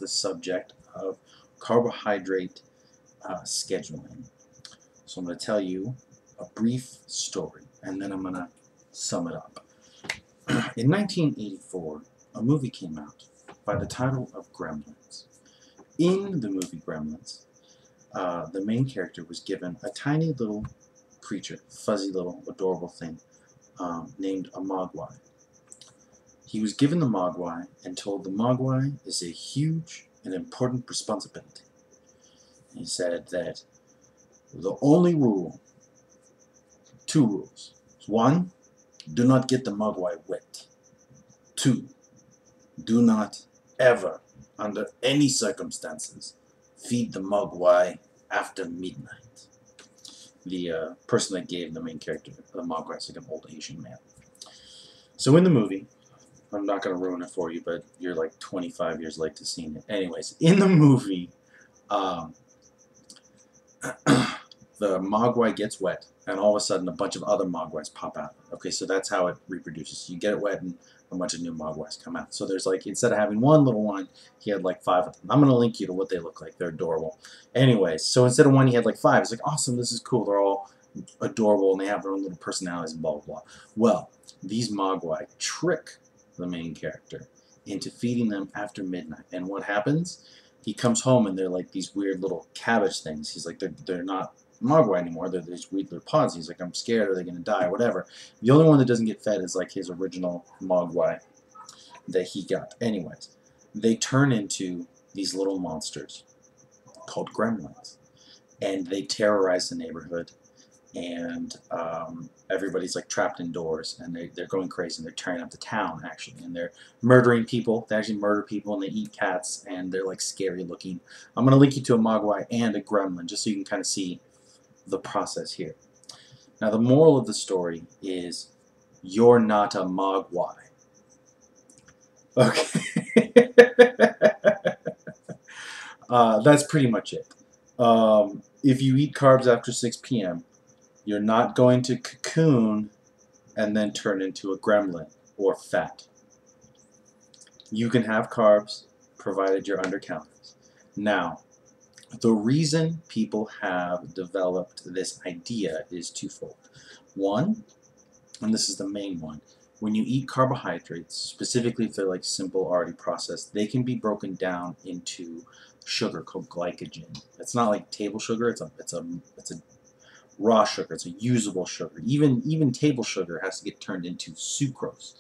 the subject of carbohydrate scheduling. So I'm going to tell you a brief story, and then I'm going to sum it up. In 1984, a movie came out by the title of Gremlins. In the movie Gremlins, the main character was given a tiny little creature, fuzzy little adorable thing, named a mogwai. He was given the mogwai and told the mogwai is a huge and important responsibility. He said that the only rule, 2 rules. 1, do not get the mogwai wet. 2, do not ever, under any circumstances, feed the mogwai after midnight. The person that gave the main character the mogwai is like an old Asian man. So in the movie, I'm not going to ruin it for you, but you're like 25 years late to seeing it. Anyways, in the movie, the mogwai gets wet, and all of a sudden a bunch of other mogwais pop out. Okay, so that's how it reproduces. You get it wet, and a bunch of new mogwais come out. So there's like, instead of having one little one, he had like 5 of them. I'm going to link you to what they look like. They're adorable. Anyways, so instead of one, he had like 5. It's like, awesome, this is cool. They're all adorable, and they have their own little personalities, and blah, blah, blah. Well, these mogwai trick the main character into feeding them after midnight. And what happens? He comes home and they're like these weird little cabbage things. He's like, they're not mogwai anymore. They're these weird little pods. He's like, I'm scared. Are they going to die? Whatever. The only one that doesn't get fed is like his original mogwai that he got. Anyways, they turn into these little monsters called gremlins, and they terrorize the neighborhood. And everybody's like trapped indoors, and they're going crazy, and they're tearing up the town actually, and they're murdering people. They actually murder people, and they eat cats, and they're like scary looking. I'm going to link you to a mogwai and a gremlin just so you can kind of see the process here. Now the moral of the story is you're not a mogwai. Okay. That's pretty much it. If you eat carbs after 6 p.m., you're not going to cocoon and then turn into a gremlin or fat. You can have carbs provided you're under calories. Now, the reason people have developed this idea is twofold. One, and this is the main one, when you eat carbohydrates, specifically if they're like simple, already processed, they can be broken down into sugar called glycogen. It's not like table sugar. It's a raw sugar. It's a usable sugar. Even table sugar has to get turned into sucrose,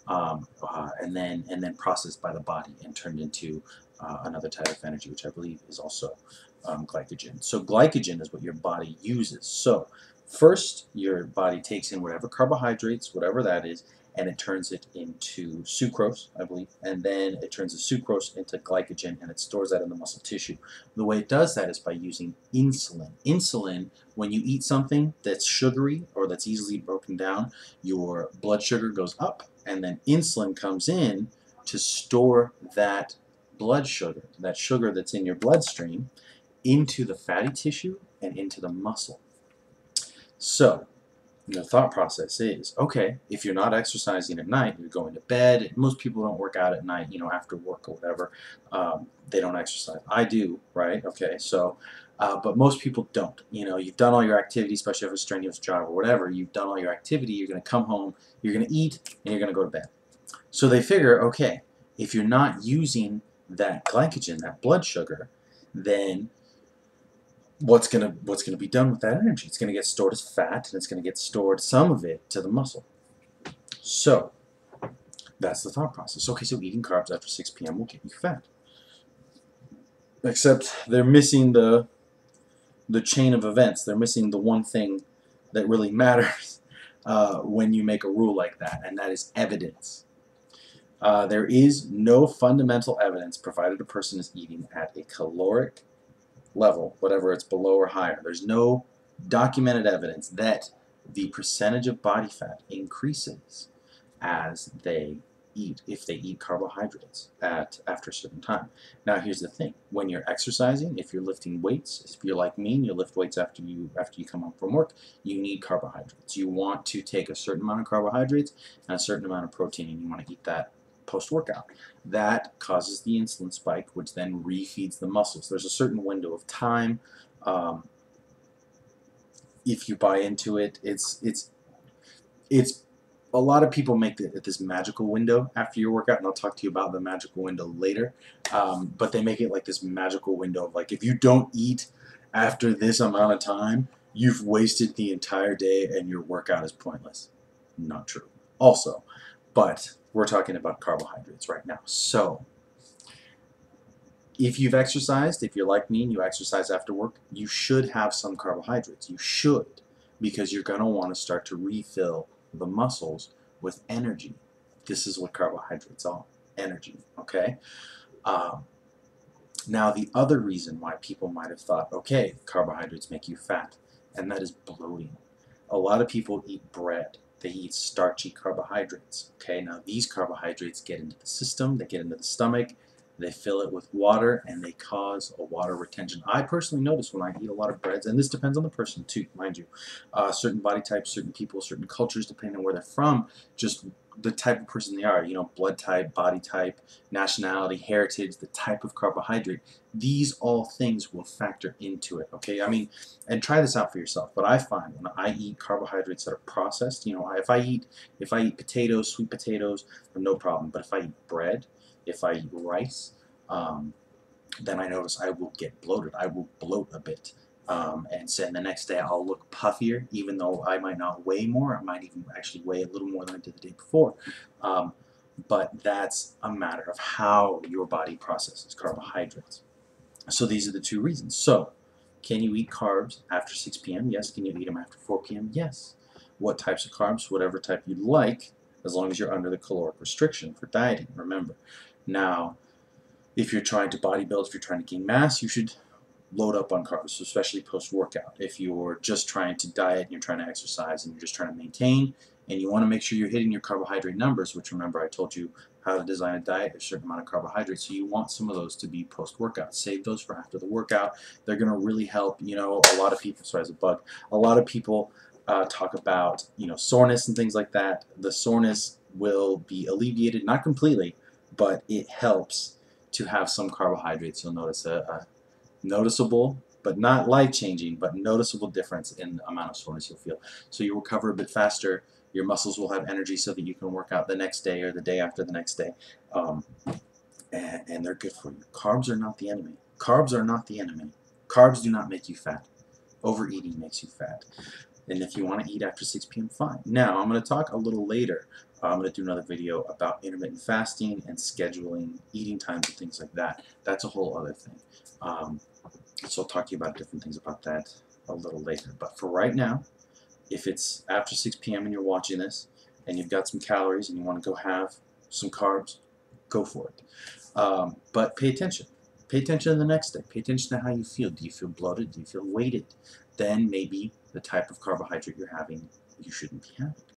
and then processed by the body and turned into another type of energy, which I believe is also glycogen. So glycogen is what your body uses. So first, your body takes in whatever carbohydrates, whatever that is, and it turns it into sucrose, I believe, and then it turns the sucrose into glycogen, and it stores that in the muscle tissue. The way it does that is by using insulin. Insulin, when you eat something that's sugary or that's easily broken down, your blood sugar goes up, and then insulin comes in to store that blood sugar, that sugar that's in your bloodstream, into the fatty tissue and into the muscle. So the thought process is, okay, if you're not exercising at night, you're going to bed. Most people don't work out at night, after work or whatever. They don't exercise. I do, right? Okay, so, but most people don't. You've done all your activity, especially if it's a strenuous job or whatever. You've done all your activity. You're going to come home, you're going to eat, and you're going to go to bed. So they figure, okay, if you're not using that glycogen, that blood sugar, then what's gonna be done with that energy? It's gonna get stored as fat, and it's gonna get stored, some of it, to the muscle. So that's the thought process. Okay, so eating carbs after 6 p.m. will get you fat. Except they're missing the chain of events. They're missing the one thing that really matters when you make a rule like that, and that is evidence. There is no fundamental evidence provided a person is eating at a caloric level, whatever it's below or higher. There's no documented evidence that the percentage of body fat increases as they eat, if they eat carbohydrates after a certain time. Now here's the thing, when you're exercising, if you're lifting weights, if you're like me and you lift weights after you come home from work, you need carbohydrates. You want to take a certain amount of carbohydrates and a certain amount of protein, and you want to eat that post-workout. That causes the insulin spike, which then refeeds the muscles. There's a certain window of time. If you buy into it, it's a lot of people make this magical window after your workout, and I'll talk to you about the magical window later. But they make it like this magical window of like, if you don't eat after this amount of time, you've wasted the entire day and your workout is pointless. Not true. Also, but we're talking about carbohydrates right now. So if you've exercised, if you're like me and you exercise after work, you should have some carbohydrates. You should, because you're going to want to start to refill the muscles with energy. This is what carbohydrates are, energy, okay? Now, the other reason why people might have thought, okay, carbohydrates make you fat, and that is bloating. A lot of people eat bread. They eat starchy carbohydrates, okay? Now, these carbohydrates get into the system, they get into the stomach, they fill it with water, and they cause a water retention. I personally notice when I eat a lot of breads, and this depends on the person too, mind you. Certain body types, certain people, certain cultures, depending on where they're from, just the type of person they are, you know, blood type, body type, nationality, heritage, the type of carbohydrate. These all things will factor into it, okay? I mean, and try this out for yourself. But I find when I eat carbohydrates that are processed, you know, if I eat potatoes, sweet potatoes, no problem. But if I eat bread, if I eat rice, then I notice I will get bloated. I will bloat a bit. And so the next day I'll look puffier, even though I might not weigh more. I might even actually weigh a little more than I did the day before. But that's a matter of how your body processes carbohydrates. So these are the two reasons. So, can you eat carbs after 6 p.m.? Yes. Can you eat them after 4 p.m.? Yes. What types of carbs? Whatever type you'd like, as long as you're under the caloric restriction for dieting, remember. Now, if you're trying to bodybuild, if you're trying to gain mass, you should load up on carbs, especially post-workout. If you're just trying to diet and you're trying to exercise and you're just trying to maintain and you want to make sure you're hitting your carbohydrate numbers, which remember I told you how to design a diet, a certain amount of carbohydrates, so you want some of those to be post-workout. Save those for after the workout. They're going to really help. You know, a lot of people, sorry, as a bug, a lot of people talk about, you know, soreness and things like that. The soreness will be alleviated, not completely, but it helps to have some carbohydrates. You'll notice a noticeable, but not life-changing, but noticeable difference in the amount of soreness you'll feel. So you'll recover a bit faster. Your muscles will have energy so that you can work out the next day or the day after the next day. And they're good for you. Carbs are not the enemy. Carbs are not the enemy. Carbs do not make you fat. Overeating makes you fat. And if you want to eat after 6 p.m., fine. Now, I'm going to talk a little later. I'm going to do another video about intermittent fasting and scheduling eating times and things like that. That's a whole other thing. So I'll talk to you about different things about that a little later. But for right now, if it's after 6 p.m. and you're watching this and you've got some calories and you want to go have some carbs, go for it. But pay attention. Pay attention to the next day. Pay attention to how you feel. Do you feel bloated? Do you feel weighted? Then maybe the type of carbohydrate you're having, you shouldn't be having.